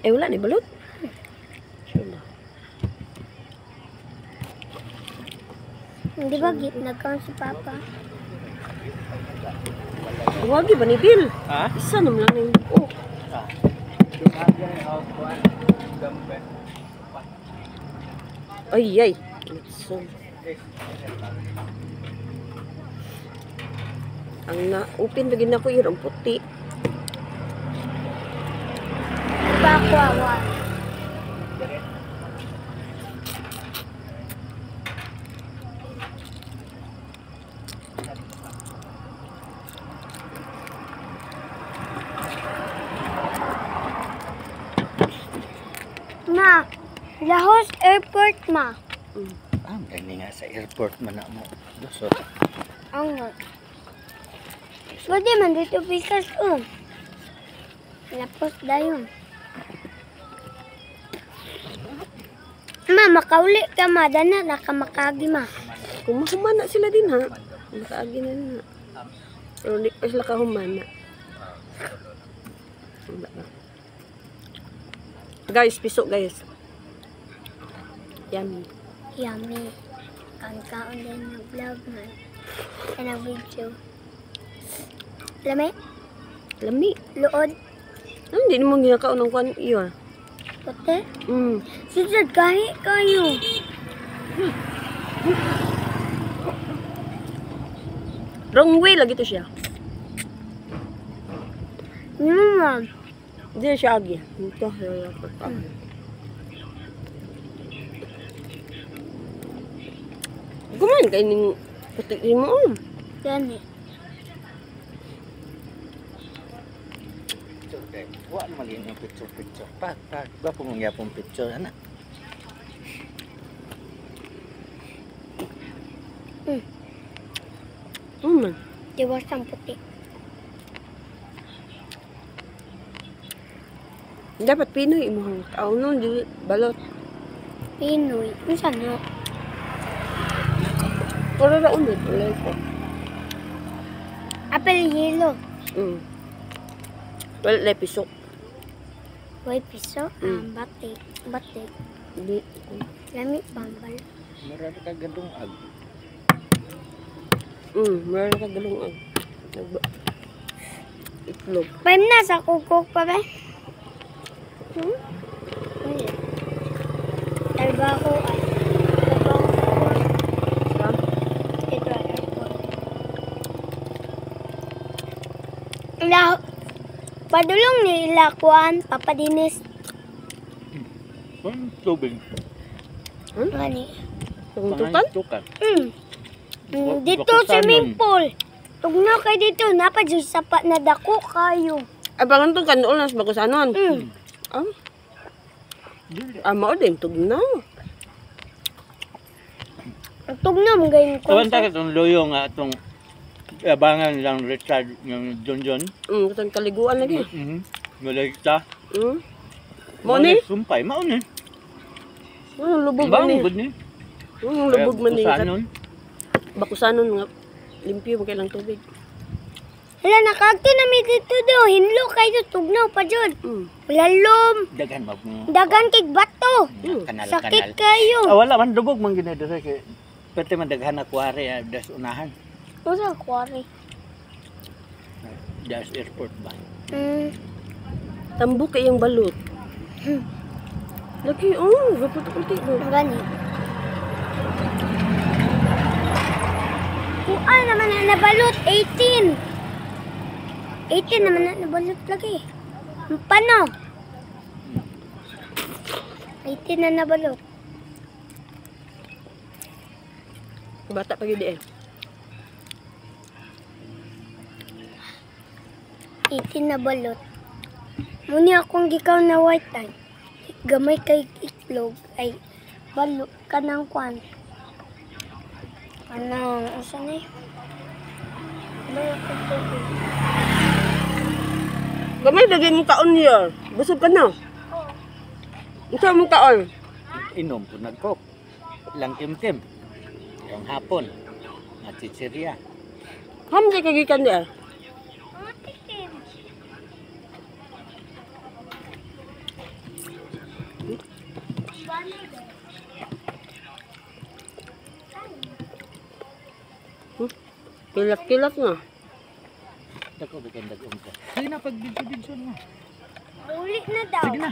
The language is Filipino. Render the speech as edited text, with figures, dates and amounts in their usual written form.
Eh, wala ni balot. Sure ba? Hindi ba nagkaon si Papa? Huwag ba ni Bill? Ha? Isa naman lang yung... Oh. Ay, ay. So, ang na-open lagi na ko yung puti. Bakwawa. Ma, Lahos Airport, ma. Gani nga sa airport man na mo. Dusot. Ang nga. Pwede man dito pikas ko. Lapos dayon. Ma, makauli ka ma. Dana, nakamakagi ma. Kumahumana sila din ha. Makaagi na na. Pero di pa sila kahumana. Guys, piso guys. Yummy. Yummy. Kaon-kaon din ng vlog man. Ay ng video. Lami? Lami. Luod? Hindi naman ginakaon ng kwan iyo. Puti? Mm. Susad kahi kayo. Wrong way lagi to siya. Ma'am. Hindi na siya agi. Ito. Kumain kayo ng puti mo. Yan eh. Wa naman yung picture. Pak. Ba po mong yapong picture, anak? Diwas ang puti. Dapat Pinoy mo. Tao nun, di balot. Pinoy. Ano sana? Puro na unod. Wala ko. Apple yellow. Wala na piso. Way piso. Batik. Batik. Hindi. Lami bambal. Marami ka gadong ag. Meron ka galong itlog. Pwede na sa kukok pa ba? Talbaho ay. Ito ay airport. Padulong ni Ilakuan, Papa Dinis. Tubig. Gani. Tuntutan? Tukan. Dito swimming pool. Tugnaw kay dito, napadyo sapat na dako kayo. Abangan itong kanoon nas bagusanon. Mao din, tugnaw. Tugnaw mo gayon ko. Kawan ta itong loyo nga itong abangan lang Richard ng John. Itong kaliguan lagi. Malayta. Mao ni? Sumpay, mao ni. Lubog man ni. Bang, ni. Lubog man ni. Kusanon. Bakusanon nga. Limpyo mo kailang tubig. Hala, nakagti na mi dito do. Hinlo kayo, tugnaw pa dyan. Lalom. Dagan mo. Dagan kig bato. Sakit kayo. Wala man dubog man ginadara kay pwede man daghan na kuwari das unahan. Ano sa quarry? Das airport ba? Tambok kayang balot. Lagi, gaputi-puti mo. Gani. Kuan naman na nabalot, 18. 18 naman na nabalot lagi. Paano? 18 na nabalot. Bata pa yun eh. 18 na balot. Muni akong gikaw na white time. Gamay kay itlog ay balot ka ng kwan. Ano, asa na eh? Balot ka tubig. Gamay, lagi mo kaon niya. Busog ka na. Ito mo kaon. Inom po nagkok. Lang tim-tim. Yung hapon. At chichirya. Hamdi kagikan niya. Kilat-kilat nga. Dako bikin dagong ko. Sige na pag bidyo mo. Uli na daw. Sige na.